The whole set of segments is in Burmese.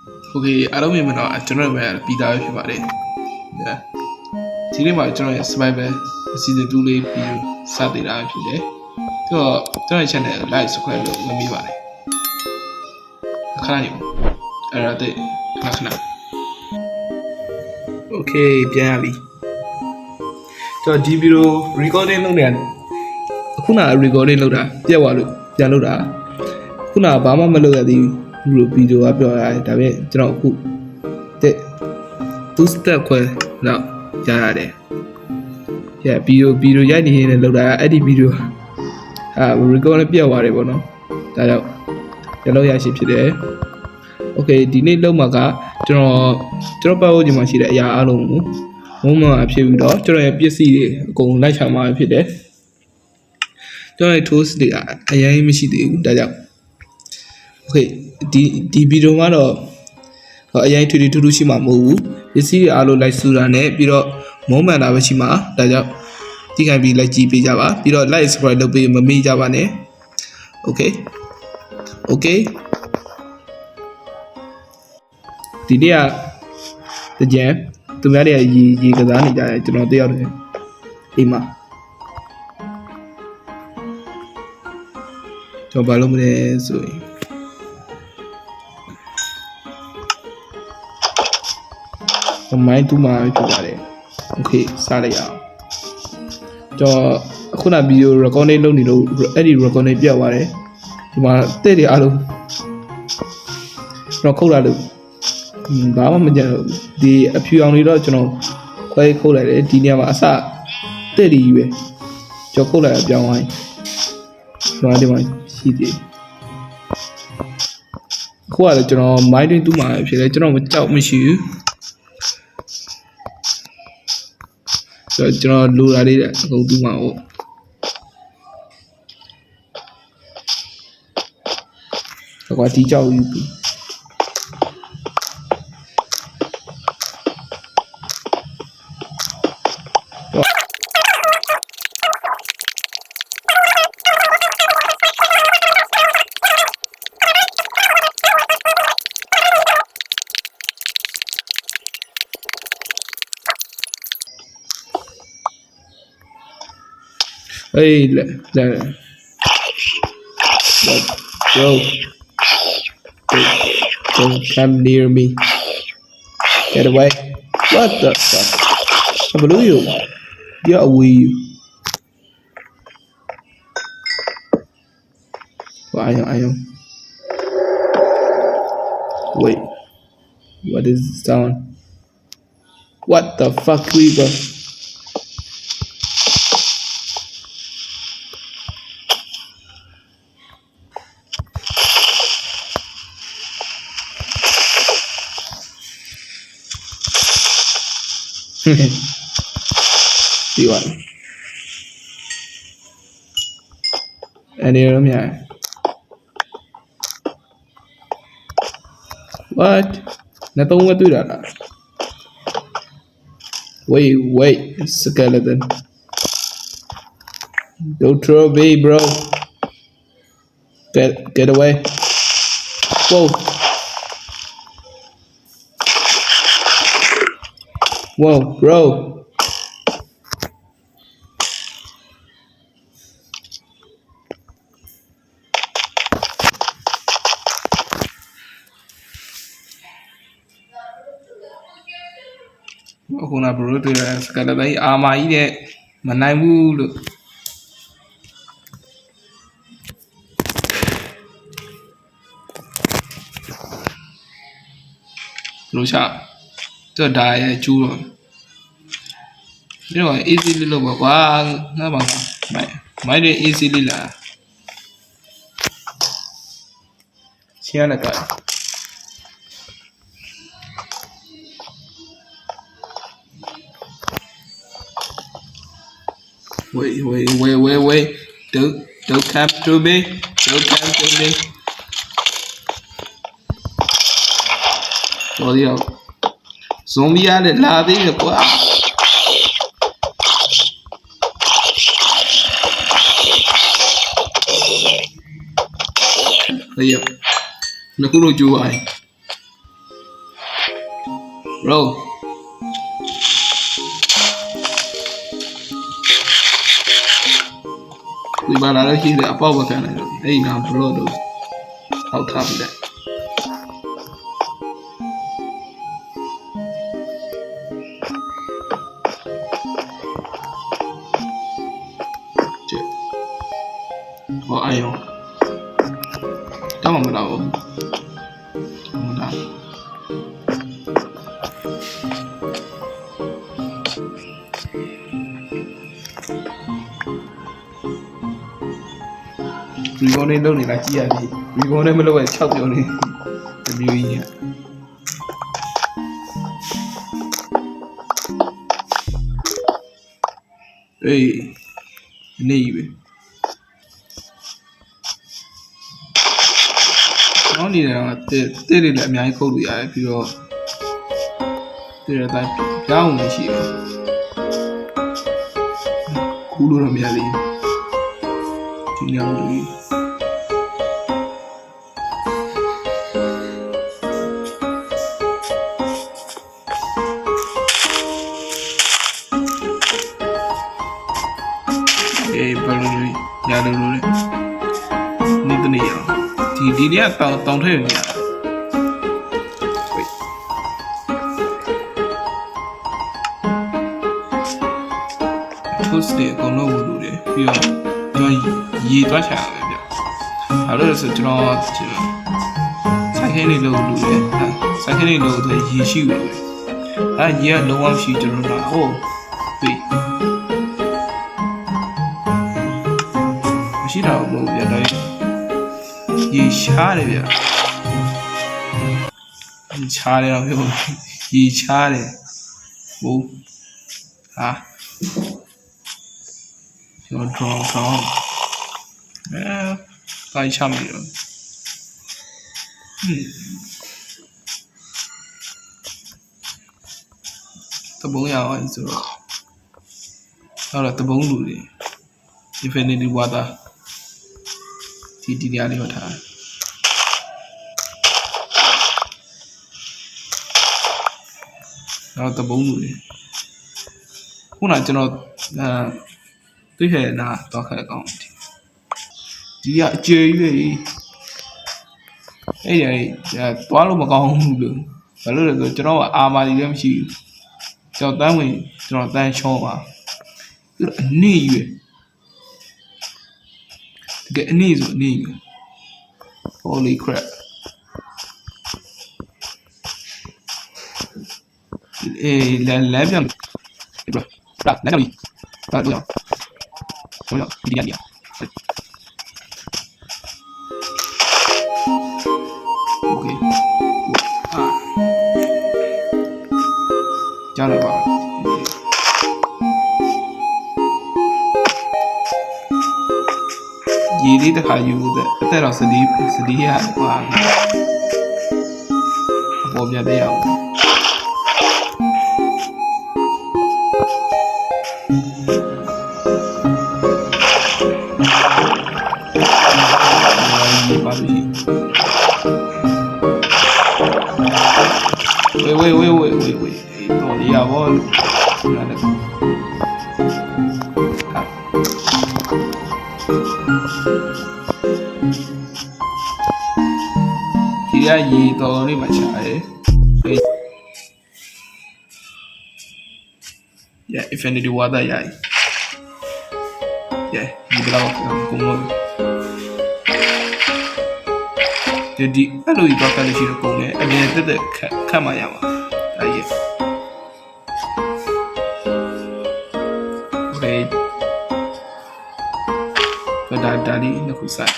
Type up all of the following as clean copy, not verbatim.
Okay, I don't even know. I don't know where be that if you yeah. ဒီနေ့မှာကျွန်တော်ရဲ့ survival season 2 လေးပြီးစတင်တာဖြစ်တယ်။ဆိုတော့ကျွန်တော်ရဲ့ channel like subscribe လုပ်မိပါတယ်။ခဏနေအဲ့ဒါတဲ့ခဏ Okay ပြန်ရပြီ။ကျွန်တော်ဒီဗီဒီယို recording လုပ်နေတယ်။ခုနက recording လုပ်တာပြတ်သွားလို့ပြန်လုပ်တာ။ခုနကဘာမှမလုပ်ရသေးဘူးဗီဒီယိုကပြောရတယ်ဒါပေမဲ့ကျွန်တော်အခုတဲ့2 step ခွဲတော့ကြားရတယ်။ Yeah ဗီဒီယိုရိုက်နေနေလောက်တာအဲ့ဒီဗီဒီယိုrecord နဲ့ပြတ်သွားတယ်ပေါ့နော်။ဒါကြောင့်ပြန်လုပ်ရရှိဖြစ်တယ်။ Okay ဒီနေ့လောက်မှာကကျွန်တော်ပတ်ဝန်းကျင်မှာရှိတဲ့အရာအလုံးကိုမုံမအဖြစ်ပြီးတော့ကျွန်တော်ရဲ့ပစ္စည်းတွေအကုန်လိုက်ချမှာဖြစ်တယ်။ကျွန်တော်ရဲ့ tools တွေအရင်မရှိသေးဘူးဒါကြောင့် Okay ဒီဗီဒီယိုမှာတော့အရင်ထူးရှိမှာမဟုတ်ဘူးပစ္စည်းတွေအားလုံးလိုက်စုတာနဲ့ပြီးတော့မုံမှန်တာပဲရှိမှာဒါကြောင့်ဒီခိုင်ပြီးလိုက်ကြည့်ပေးကြပါပြီးတော့ like subscribe လုပ်ပေးမမေ့ကြပါနဲ့ Okay ဒီနေ့ကတကြံသူများတွေရေကစားနေကြတယ်ကျွန်တော်တယောက်တည်းအိမ်မှာကျွန်တော်ဘာလို့မလဲဆိုရင်မိုင်းတူးမှာဖြစ်ပါတယ် Okay စားလိုက်အောင်ကျွန်တော်ခုနဗီဒီယို recording လုပ်နေလို့အဲ့ဒီ recording ပြတ်သွားတယ်ဒီမှာတဲ့တွေအားလုံးကျွန်တော်ခုတ်လာလို့ဘာမှမကြံတော့ဒီအဖြူအောင်တွေတော့ကျွန်တော်ခွဲခုတ်လိုက်တယ်ဒီနေရာမှာအစတဲ့တွေကြီးပဲကျွန်တော်ခုတ်လိုက်ပြောင်းသွားရင်ဒီမှာရှိသေးခုကလည်းကျွန်တော်မိုင်းတွင်းတူးမှာဖြစ်တယ်ကျွန်တော်မကြောက်မရှိဘူးကျွန်တော်လိုတာလေးအကုန်တူးမှာဟုတ်ကွာဒီကြောက်ယူပြီHey, yo, don't come near me. Get away. What the fuck? I believe you. Get away. Well, I am. Wait. What is the sound? What the fuck, Weaver? See what? Any of them, yeah. What? Nothing to do that. Wait, skeleton. Don't throw me, bro. Get away. Whoa. Whoa, bro. Ako na bro, ito yung skeleton. Ama ini manay mulu. Lu siya. Ito daya chulo. You know, easily lo ba? Wag na ba? May easily la. Siya na ka. Wait. Don't come to me. Don't come to me. Sorry. Zombie ada lari ke apa? Iya. Naku lucu ay. roll ဒီမှာလာလို့ရှိတယ်အပေါက်ပဲခံလိုက်တော့အဲ့ဒီနာဘလော့တော့ဟောက်ထားပြီလေဟောအယောတောင်းမလာဘူးမလာရီဂွန်နဲ့လုပ်နေတာကြည့်ရပြီရီဂွန်နဲ့မလုပ်ရ6ပြောနေတမျိုးကြီးညအေးနေပြီောင်းနေတယ်ကတဲ့တွေလည်းအများကြီးခုတ်လို့ရတယ်ပြီးတော့တဲ့ရတိုင်းပြောင်းနေရှိတယ်ကူလို့တော့မရသေးဘူးဒီညောင်းလေးအေးဘယ်လိုလဲရတယ်လို့လေနေတနေရအောင်ဒီနေ့ကတောင်းထည့်နေရတာဟုတ်စတဲ့အကုန်လုံးဝင်လို့လေပြီးတော့ရေတွားချတာပဲဗျအဲ့လိုဆိုကျွန်တော်ဆိုင်ခင်းလေးလို့လေဆိုင်ခင်းလေးလို့ဆိုရေရှိလို့လေအဲ့ရေကလုံးဝရှိကျွန်တော်ကဟုတ်ပြီမရှိတော့ဘူးဗျဒါရေရှားတယ်ဗျရေရှားတယ်တော့ပြောရေရှားတယ်ဟုတ်ဟာကျွန်တော်ထောင်းတိုင်းချမ်းပြီတော့တဘုံရအောင်ဆိုတော့ဟုတ်လားတဘုံလူတွေ infinity water ဒီနေရာလေးမှာထားတော့တဘုံလူတွေခုနကျွန်တော်တွေ့ခဲ့တာတော့ခက်ကောင်းဒီကအကျေရွေးအဲ့ဒီသွားလို့မကောင်းဘူးလို့ဘာလို့လဲဆိုကျွန်တော်ကအာမာကြီးလည်းမရှိဘူးကျွန်တော်တန်းဝင်ကျွန်တော်တန်းချောပါပြီးတော့အနေရွေးတကယ်အနေဆိုအနေရွေး holy crap လမ်းပြန်ဘရာလမ်းပြန်တော့ဒီရOkay. Jangan lupa. Jadi tak kayu tu, tapi rasa sedih ya, wah. Apa punya dia? Baru sih. Wait. Itu dia bol. Ada. Dia itu ni macam ya, infinity water ya. Ya, di belakang kumul. Jadi, kalau itu akan disini kumul, ada yang tu kamaya mah. Aye. Okay. Dari nak usah.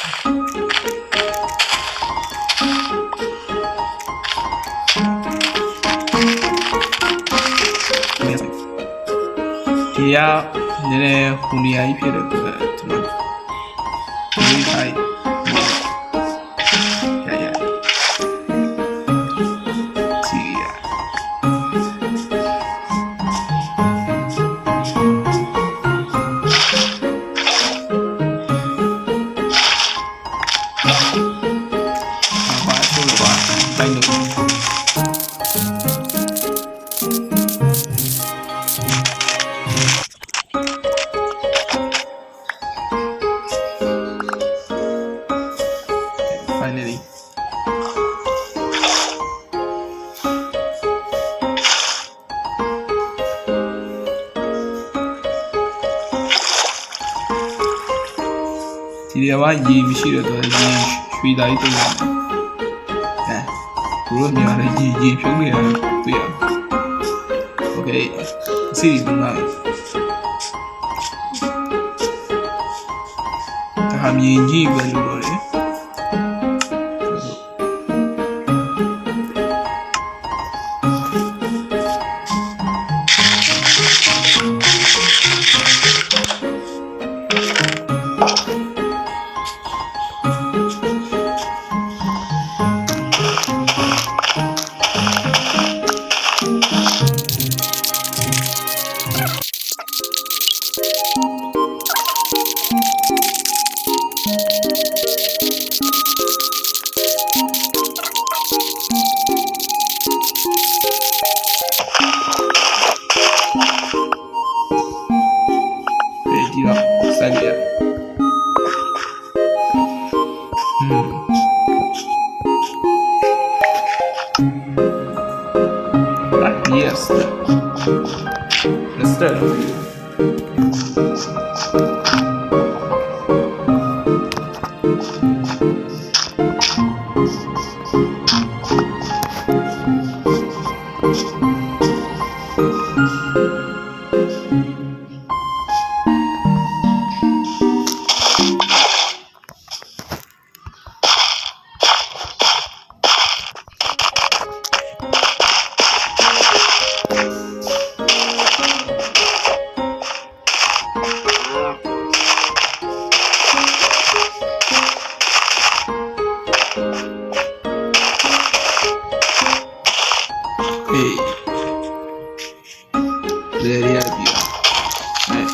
Dia ni huniai pada tu cuma. Ini kai. Ya. Sia. Apa tu lepas? Baik tu. နေရာမှာရေမရှိတဲ့တော့ရေရွှေသားကြီးတုံးရတယ်ဘုရောမြန်မာလည်းရေဖြုံးနေတာတွေ့ရโอเคစီးဒီမှာဒါမြင်ကြီးပဲလို့တော့လေYes. Let's start. Hey. There you are. Right.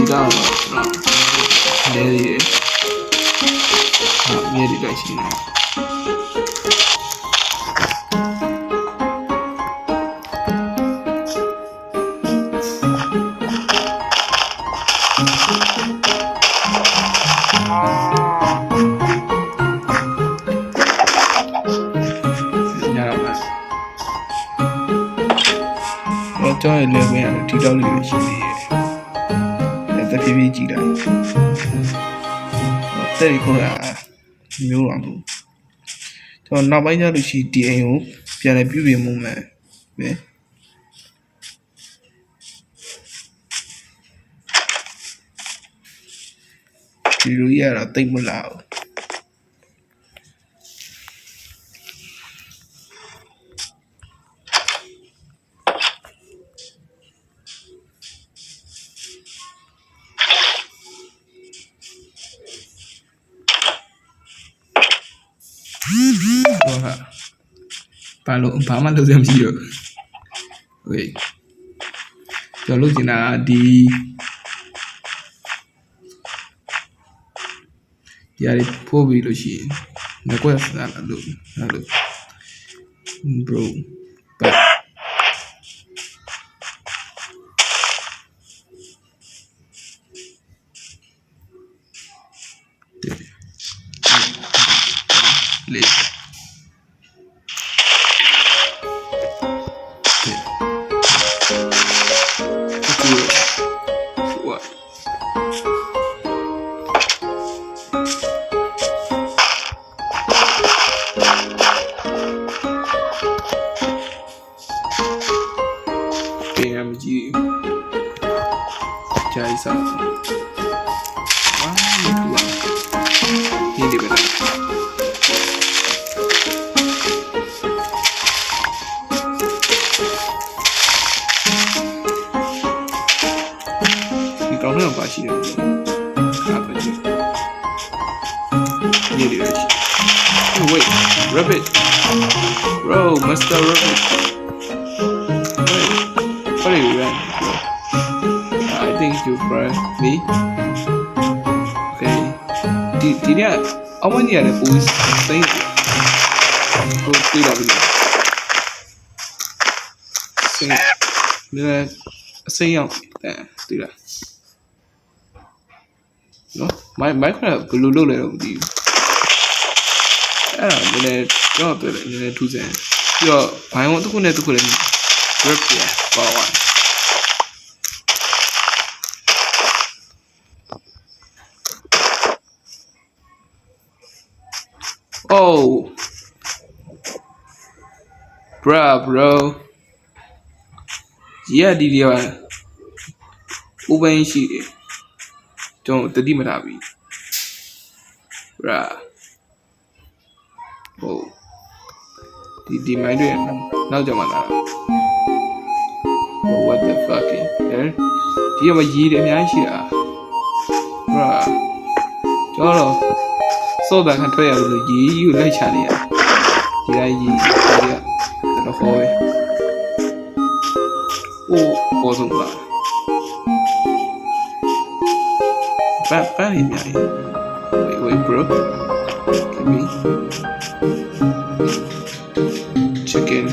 Down. There you are. Very nice. Cho nên là bây giờ thì đâu lựa chọn gì để ta phải biết gì đó đây không là nhiều lắm thôi cho nó bây giờ thì chỉ tiền không bây giờ biểu hiện một mẹ đấy thì bây giờ là tinh một lão bà mà lâu xem gì được vậy cho lúc thì là đi giờ đi phố vì đồ gì nó có là được bro but PMG cari satu ini dua ini benar ini kau ni apa sih apa sih ini dia oh wait rabbit bro Master Rabbit what are you doing bro I think you friend me okay di dia apa ni ada push thing tu tidak boleh sing dia sing yang tidak no Minecraft belum dulu lah di dia jauh tu dia tu je yo bayang tu kena rep ya bawah Oh, bro. Yeah, did you open she? Don't the demon have it. Bruh. Oh, the my doing now, Jamana. Oh, what the fucking hell? Do you have a year in Yashia? Bruh. Jolo. So that can try to you like Chania. Did I eat? The whole. Oh, wasn't that? Bad in Wait, bro. Give me. Chicken.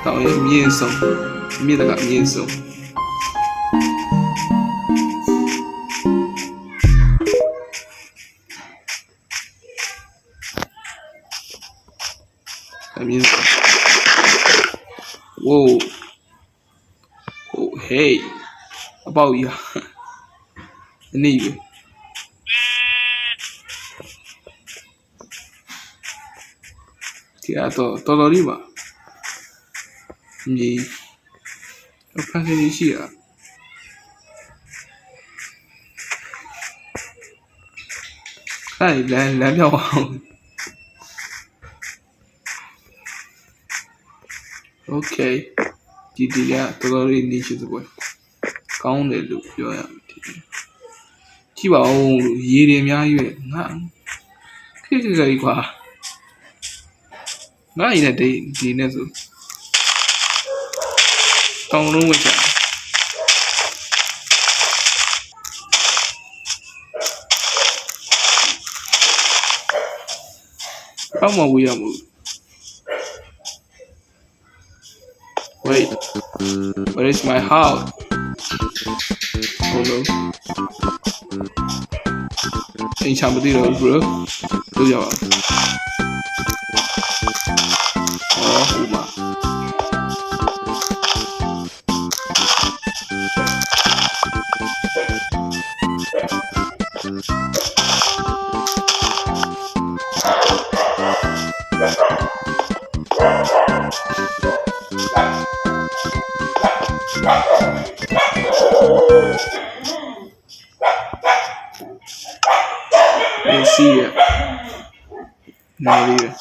Tạo miên sống. Miên là cả miên sống. Miên sống. Whoa. Oh, hey. About you. Anyway. Thì to đi mà. Gì? Nó phát cái gì à? Cái này là đâu không? Okay. Đi ra to đi đi chứ rồi. Con để lục cho em. Chỉ bảo gì điểm nhá vậy ngang. Cái quả. Nói là đi nè rồi. Con luôn vậy. Không mà vui à mu. Wait, where is my house? Oh no. Anh chạm vào đi rồi bro. Tôi giờ. Mà. Let's see it. No idea.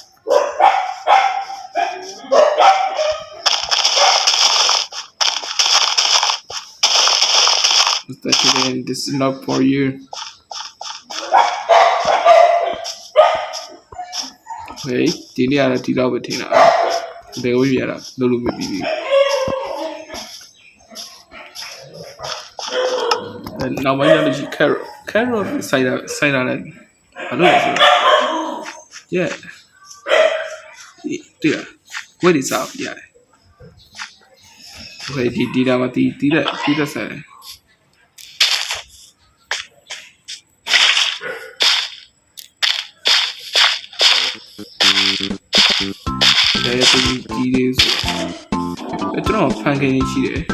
This is not for you. Hey, did you have a tea over Tina? They will be at a little bit. And now my name is Carol. Carol is side island. I know it. Yeah. Yeah. What is up? Yeah. Okay, did I did I say? There are the details. I don't know if I can see it.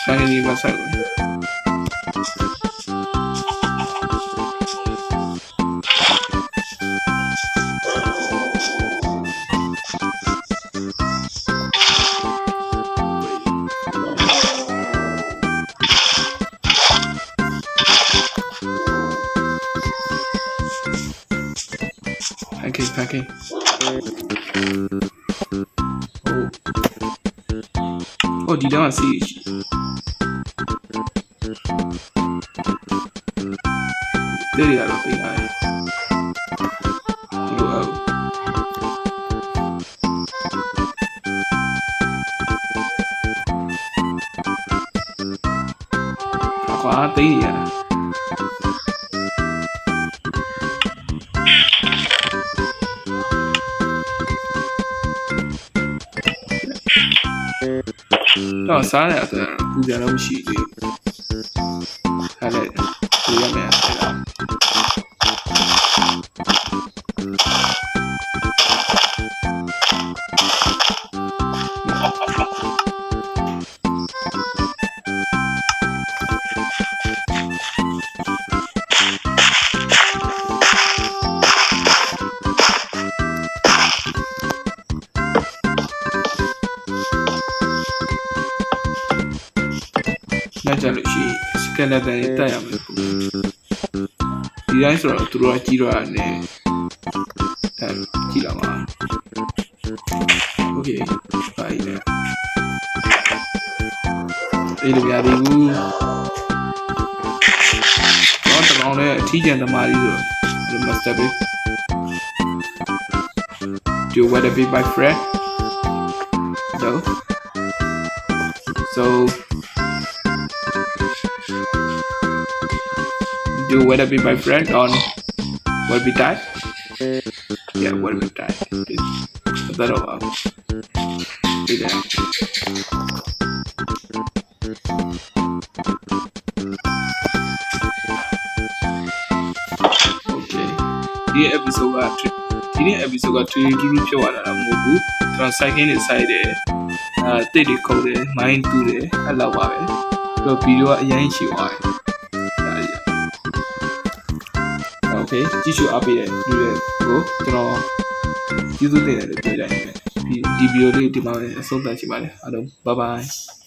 I can even say it. Pancake. Oh, di dalam sih. Dari ada tinggal. Wow. Apa hati ya? Đó sáng này thì bây giờ nó chỉ đi hay là bây giờ mẹ sẽ làm ကြလို့ရှိရင် skeleton တွေတက်ရမယ်ပေါ့ဒီတိုင်းဆိုတော့သူတို့ကကြီးတော့ရတယ်ကြည့်လာပါ okay ပါရည်အေးလိုရသေးဘူးတော့တောင်းနဲ့အထီးကျန်သမားကြီးဆိုတော့ master be do whether be my friend so do whether be my friend on will be die yeah will be die that all okay ဒီ episode က2တူတူဖြစ်သွားတာမဟုတ်ဘူးကျွန်တော် second နဲ့ side တယ်တိတ်တွေခုတ်တယ် mind တူတယ်အဲ့လောက်ပါပဲပြီးတော့ဗီဒီယိုကအရင်ရှိသွားတယ်โอเคကြည့်ရှုအားပေးတဲ့လူတွေကိုကျွန်တော်ကျေးဇူးတင်တယ်လို့ပြောကြတယ်ဒီဗီဒီယိုလေးဒီမှာအဆုံးသတ်ချင်ပါတယ်အားလုံး bye bye